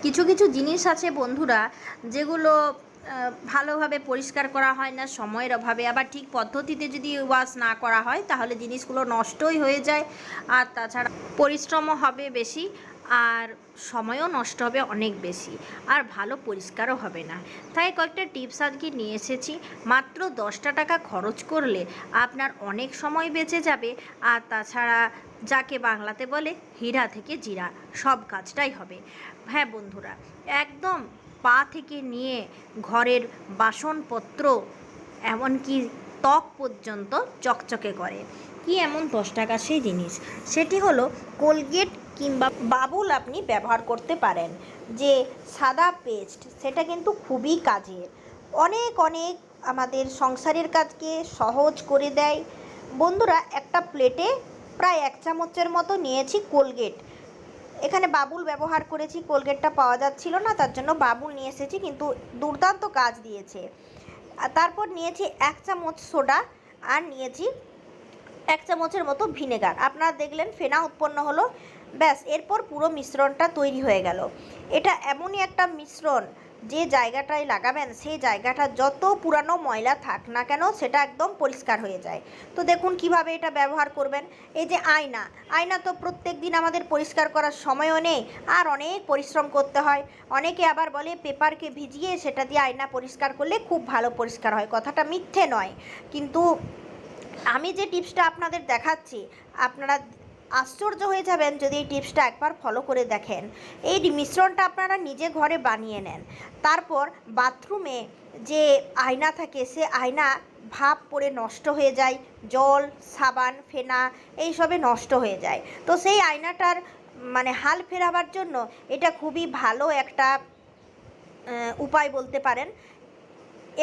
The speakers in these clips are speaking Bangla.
কিছু কিছু জিনিস আছে বন্ধুরা, যেগুলো ভালোভাবে পরিষ্কার করা হয় না সময়ের অভাবে, আবার ঠিক পদ্ধতিতে যদি ওয়াশ না করা হয় তাহলে জিনিসগুলো নষ্টই হয়ে যায়। আর তাছাড়া পরিশ্রমও হবে বেশি, আর সময়ও নষ্ট হবে অনেক বেশি, আর ভালো পরিষ্কারও হবে না। তাই কয়েকটা টিপস আজকে নিয়ে এসেছি। মাত্র 10টা টাকা খরচ করলে আপনার অনেক সময় বেঁচে যাবে, আর তাছাড়া যাকে বাংলাতে বলে হীরা থেকে জিরা, সব কাজটাই হবে। হ্যাঁ বন্ধুরা, একদম পা থেকে নিয়ে ঘরের বাসনপত্র, এমনকি ত্বক পর্যন্ত চকচকে করে। কি এমন 10 টাকা সেই জিনিস? সেটি হলো কোলগেট কিংবা বাবুল আপনি ব্যবহার করতে পারেন। যে সাদা পেস্ট, সেটা কিন্তু খুবই কাজের, অনেক অনেক আমাদের সংসারের কাজকে সহজ করে দেয়। বন্ধুরা, একটা প্লেটে প্রায় 1 চামচের মতো নিয়েছি কোলগেট। এখানে বাবুল ব্যবহার করেছি, কোলগেটটা পাওয়া যাচ্ছিল না, তার জন্য বাবুল নিয়ে এসেছি, কিন্তু দুর্দান্ত কাজ দিয়েছে। আর তারপর নিয়েছি 1 চামচ সোডা, আর নিয়েছি 1 চামচের মতো ভিনেগার। আপনারা দেখলেন ফেনা উৎপন্ন হলো, ব্যাস এরপর পুরো মিশ্রণটা তৈরি হয়ে গেল। এটা এমনই একটা মিশ্রণ, যে জায়গাটায় লাগাবেন সেই জায়গাটা যত পুরানো ময়লা থাক না কেন সেটা একদম পরিষ্কার হয়ে যায়। তো দেখুন কিভাবে এটা ব্যবহার করবেন। এই যে আয়না, আয়না তো প্রত্যেক দিন আমাদের পরিষ্কার করার সময়ও নেই, আর অনেক পরিশ্রম করতে হয়। অনেকে আবার বলে পেপারকে ভিজিয়ে সেটা দিয়ে আয়না পরিষ্কার করলে খুব ভালো পরিষ্কার হয়, কথাটা মিথ্যে নয়। কিন্তু আমি যে টিপসটা আপনাদের দেখাচ্ছি, আপনারা আশ্চর্য হয়ে যাবেন যদি এই টিপসটা একবার ফলো করে দেখেন। এই মিশ্রণটা আপনারা নিজে ঘরে বানিয়ে নেন, তারপর বাথরুমে যে আয়না থাকে সে আয়না ভাপ পড়ে নষ্ট হয়ে যায়, জল সাবান ফেনা এইসবে নষ্ট হয়ে যায়। তো সেই আয়নাটার মানে হাল ফেরাবার জন্য এটা খুবই ভালো একটা উপায় বলতে পারেন।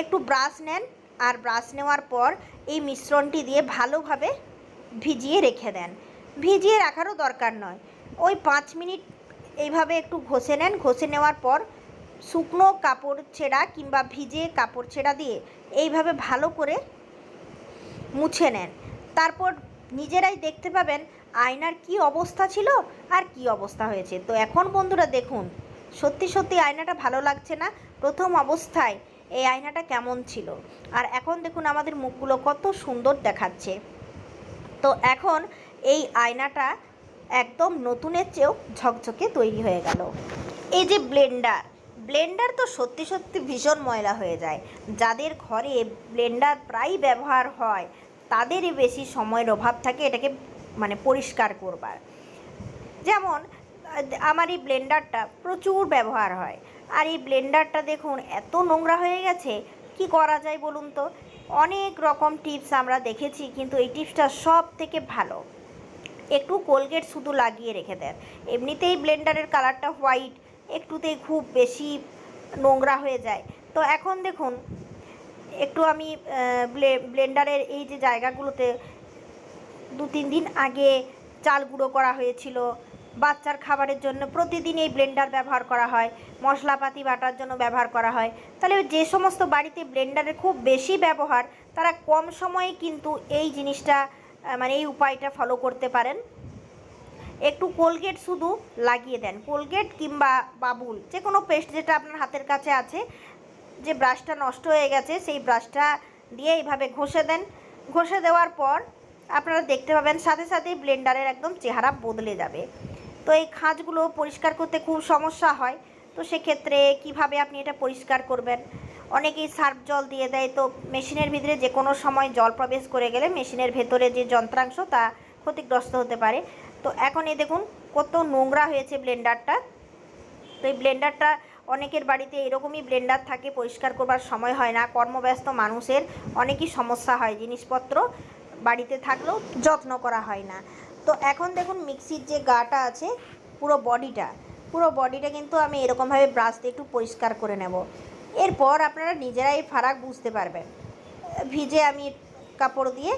একটু ব্রাশ নেন, আর ব্রাশ নেওয়ার পর এই মিশ্রণটি দিয়ে ভালোভাবে ভিজিয়ে রেখে দেন। ভিজিয়ে রাখারও দরকার নয়, ওই 5 মিনিট এইভাবে একটু ঘষে নেন। ঘষে নেওয়ার পর শুকনো কাপড় ছেঁড়া কিংবা ভিজে কাপড় ছেঁড়া দিয়ে এইভাবে ভালো করে মুছে নেন। তারপর নিজেরাই দেখতে পাবেন আয়নার কি অবস্থা ছিল আর কি অবস্থা হয়েছে। তো এখন বন্ধুরা দেখুন, সত্যি সত্যি আয়নাটা ভালো লাগছে না? প্রথম অবস্থায় এই আয়নাটা কেমন ছিল, আর এখন দেখুন আমাদের মুখগুলো কত সুন্দর দেখাচ্ছে। তো এখন এই আয়নাটা একদম নতুনের চেয়েও ঝকঝকে তৈরি হয়ে গেল। এই যে ব্লেন্ডার, ব্লেন্ডার তো সত্যি সত্যি ভীষণ ময়লা হয়ে যায়। যাদের ঘরে ব্লেন্ডার প্রায় ব্যবহার হয় তাদেরই বেশি সময়ের অভাব থাকে এটাকে মানে পরিষ্কার করবার। যেমন আমার এই ব্লেন্ডারটা প্রচুর ব্যবহার হয়, আর এই ব্লেন্ডারটা দেখুন এত নোংরা হয়ে গেছে, কি করা যায় বলুন তো? অনেক রকম টিপস আমরা দেখেছি, কিন্তু এই টিপসটা সব থেকে ভালো। একটু কোলগেট শুধু লাগিয়ে রেখে দেন, এমনিতেই ব্লেন্ডারের কালারটা হোয়াইট, একটুতেই খুব বেশি নোংরা হয়ে যায়। তো এখন দেখুন একটু আমি ব্লেন্ডারের এই যে জায়গাগুলোতে 2-3 দিন আগে চাল গুঁড়ো করা হয়েছিল, বাচ্চার খাবারের জন্য প্রতিদিন এই ব্লেন্ডার ব্যবহার করা হয়, মশলাপাতি বাটার জন্য ব্যবহার করা হয়। তাহলে যে সমস্ত বাড়িতে ব্লেন্ডারের খুব বেশি ব্যবহার, তারা কম সময়ে কিন্তু এই জিনিসটা মানে এই উপায়টা ফলো করতে পারেন। একটু কোলগেট শুধু লাগিয়ে দেন, কোলগেট কিংবা বাবুল যে কোনো পেস্ট যেটা আপনার হাতের কাছে আছে। যে ব্রাশটা নষ্ট হয়ে গেছে সেই ব্রাশটা দিয়ে এইভাবে ঘষে দেন। ঘষে দেওয়ার পর আপনারা দেখতে পাবেন সাথে সাথেই ব্লেন্ডারের একদম চেহারা বদলে যাবে। তো এই খাঁজগুলো পরিষ্কার করতে খুব সমস্যা হয়, তো সেক্ষেত্রে কিভাবে আপনি এটা পরিষ্কার করবেন? অনেকেই সার্ফ জল দিয়ে দেয়, তো মেশিনের ভিতরে যে কোনো সময় জল প্রবেশ করে গেলে মেশিনের ভেতরে যে যন্ত্রাংশ তা ক্ষতিগ্রস্ত হতে পারে। তো এখন এই দেখুন কত নোংরা হয়েছে ব্লেন্ডারটা। তো এই ব্লেন্ডারটা অনেকের বাড়িতে এরকমই ব্লেন্ডার থাকে, পরিষ্কার করবার সময় হয় না, কর্মব্যস্ত মানুষের অনেকই সমস্যা হয়, জিনিসপত্র বাড়িতে থাকলেও যত্ন করা হয় না। তো এখন দেখুন মিক্সির যে গাটা আছে, পুরো বডিটা কিন্তু আমি এরকমভাবে ব্রাশ দিয়ে একটু পরিষ্কার করে নেব। এরপর আপনারা নিজেরাই ফারাক বুঝতে পারবেন। ভিজে আমি কাপড় দিয়ে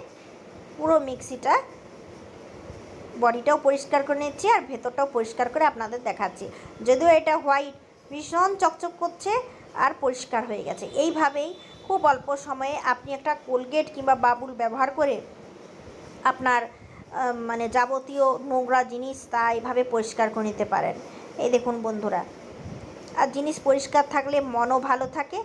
পুরো মিক্সিটা বডিটাও পরিষ্কার করে নিচ্ছি, আর ভেতরটাও পরিষ্কার করে আপনাদের দেখাচ্ছি। যদিও এটা হোয়াইট, ভীষণ চকচক করছে আর পরিষ্কার হয়ে গেছে। এইভাবেই খুব অল্প সময়ে আপনি একটা কোলগেট কিংবা বাবুল ব্যবহার করে আপনার মানে যাবতীয় নোংরা জিনিস তা এইভাবে পরিষ্কার করে নিতে পারেন। এই দেখুন বন্ধুরা, আর জিনিস পরিষ্কার থাকলে মনও ভালো থাকে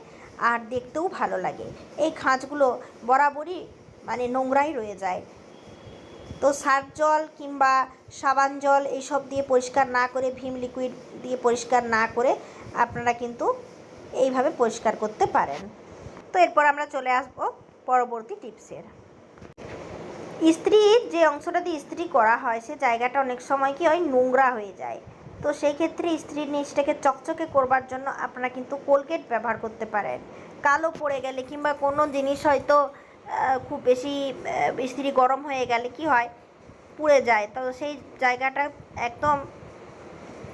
আর দেখতেও ভালো লাগে। এই খাঁজগুলো বরাবরই মানে নোংরাই রয়ে যায়। তো সার্ফ জল কিংবা সাবান জল এইসব দিয়ে পরিষ্কার না করে, ভিম লিকুইড দিয়ে পরিষ্কার না করে আপনারা কিন্তু এইভাবে পরিষ্কার করতে পারেন। তো এরপর আমরা চলে আসব পরবর্তী টিপসের। ইস্ত্রির যে অংশটা দিয়ে ইস্ত্রি করা হয় সে জায়গাটা অনেক সময় কি হয়, নোংরা হয়ে যায়। তো সেই ক্ষেত্রে ইস্ত্রির নিচটাকে চকচকে করবার জন্য আপনারা কিন্তু কোলগেট ব্যবহার করতে পারেন। কালো পড়ে গেলে কিংবা কোনো জিনিস হয়তো খুব বেশি ইস্ত্রি গরম হয়ে গেলে কি হয়, পুড়ে যায়। তো সেই জায়গাটা একদম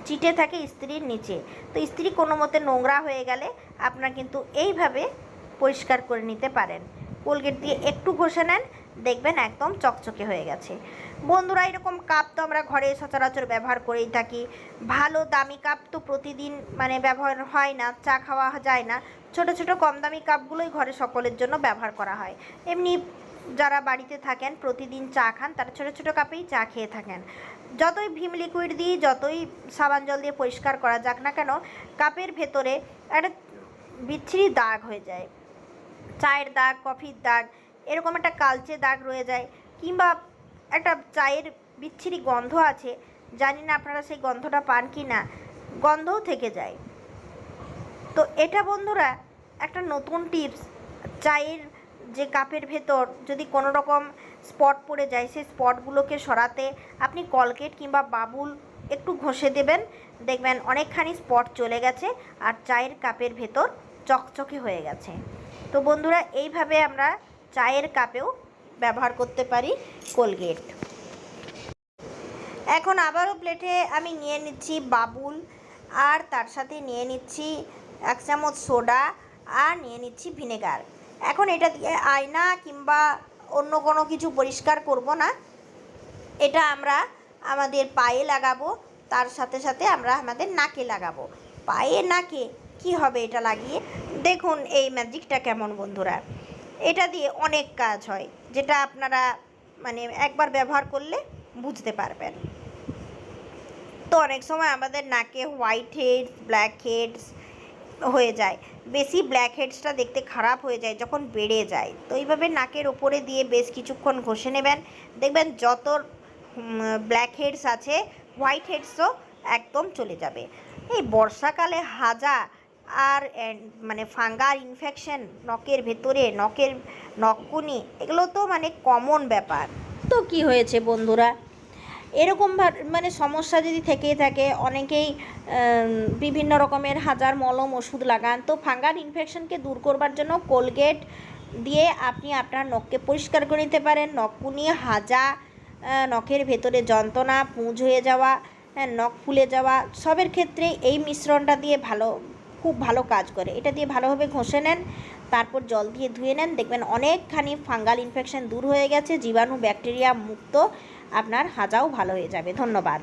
চিটে থাকে ইস্ত্রির নিচে। তো ইস্ত্রি কোনো মতে নোংরা হয়ে গেলে আপনারা কিন্তু এইভাবে পরিষ্কার করে নিতে পারেন। কোলগেট দিয়ে একটু ঘষে নেন, দেখবেন একদম চকচকে হয়ে গেছে। বন্ধুরা, এরকম কাপ তো আমরা ঘরে সচরাচর ব্যবহার করেই থাকি। ভালো দামি কাপ তো প্রতিদিন মানে ব্যবহার হয় না, চা খাওয়া যায় না। ছোট ছোট কম দামি কাপগুলোই ঘরে সকলের জন্য ব্যবহার করা হয়। এমনি যারা বাড়িতে থাকেন প্রতিদিন চা খান তারা ছোট ছোট কাপেই চা খেয়ে থাকেন। যতই ভিম লিকুইড দিয়ে যতই সাবান জল দিয়ে পরিষ্কার করা যাক না কেন, কাপের ভেতরে একটা বিচ্ছিরি দাগ হয়ে যায়। চায়ের দাগ, কফির দাগ, এরকম একটা কালচে দাগ রয়ে যায়, কিংবা একটা চায়ের বিচ্ছিরি গন্ধ আছে, জানি না আপনারা সেই গন্ধটা পান কি না, গন্ধও থেকে যায়। তো এটা বন্ধুরা একটা নতুন টিপস। চায়ের যে কাপের ভেতর যদি কোনো রকম স্পট পড়ে যায়, সেই স্পটগুলোকে সরাতে আপনি কলগেট কিংবা বাবুল একটু ঘষে দেবেন, দেখবেন অনেকখানি স্পট চলে গেছে আর চায়ের কাপের ভেতর চকচকে হয়ে গেছে। তো বন্ধুরা, এইভাবে আমরা চায়ের কাপেও ব্যবহার করতে পারি কোলগেট। এখন আবারও প্লেটে আমি নিয়ে নিচ্ছি বাবুল, আর তার সাথে নিয়ে নিচ্ছি 1 চামচ সোডা, আর নিয়ে নিচ্ছি ভিনেগার। এখন এটা দিয়ে আয়না কিংবা অন্য কোনো কিছু পরিষ্কার করব না, এটা আমরা আমাদের পায়ে লাগাবো, তার সাথে সাথে আমরা আমাদের নাকে লাগাবো। পায়ে নাকে কি হবে এটা লাগিয়ে, দেখুন এই ম্যাজিকটা কেমন বন্ধুরা। এটা দিয়ে অনেক কাজ হয়, যেটা আপনারা মানে একবার ব্যবহার করলে বুঝতে পারবেন। তো অনেক সময় আমাদের নাকে হোয়াইট হেডস, ব্ল্যাক হেডস হয়ে যায়। বেশি ব্ল্যাক হেডসটা দেখতে খারাপ হয়ে যায় যখন বেড়ে যায়। তো এইভাবে নাকের ওপরে দিয়ে বেশ কিছুক্ষণ ঘষে নেবেন, দেখবেন যত ব্ল্যাক হেডস আছে হোয়াইট হেডসও একদম চলে যাবে। এই বর্ষাকালে হাজা আর মানে ফাঙ্গাল ইনফেকশন নখের ভেতরে, নখের নখকুনি, এগুলো তো মানে কমন ব্যাপার। তো কি হয়েছে বন্ধুরা, এরকম মানে সমস্যা যদি থেকেই থাকে, অনেকেই বিভিন্ন রকমের হাজার মলম ওষুধ লাগান। তো ফাঙ্গাল ইনফেকশনকে দূর করবার জন্য কোলগেট দিয়ে আপনি আপনার নখকে পরিষ্কার করে নিতে পারেন। নখকুনি, হাজা, নখের ভেতরে যন্ত্রণা, পুঁজ হয়ে যাওয়া, নখ ফুলে যাওয়া, সবের ক্ষেত্রে এই মিশ্রণটা দিয়ে খুব ভালো কাজ করে। এটা দিয়ে ভালোভাবে ঘষে নেন, তারপর জল দিয়ে ধুয়ে নেন, দেখবেন অনেকখানি ফাঙ্গাল ইনফেকশন দূর হয়ে গেছে, জীবাণু ব্যাকটেরিয়া মুক্ত, আপনার হাজাও ভালো হয়ে যাবে। ধন্যবাদ।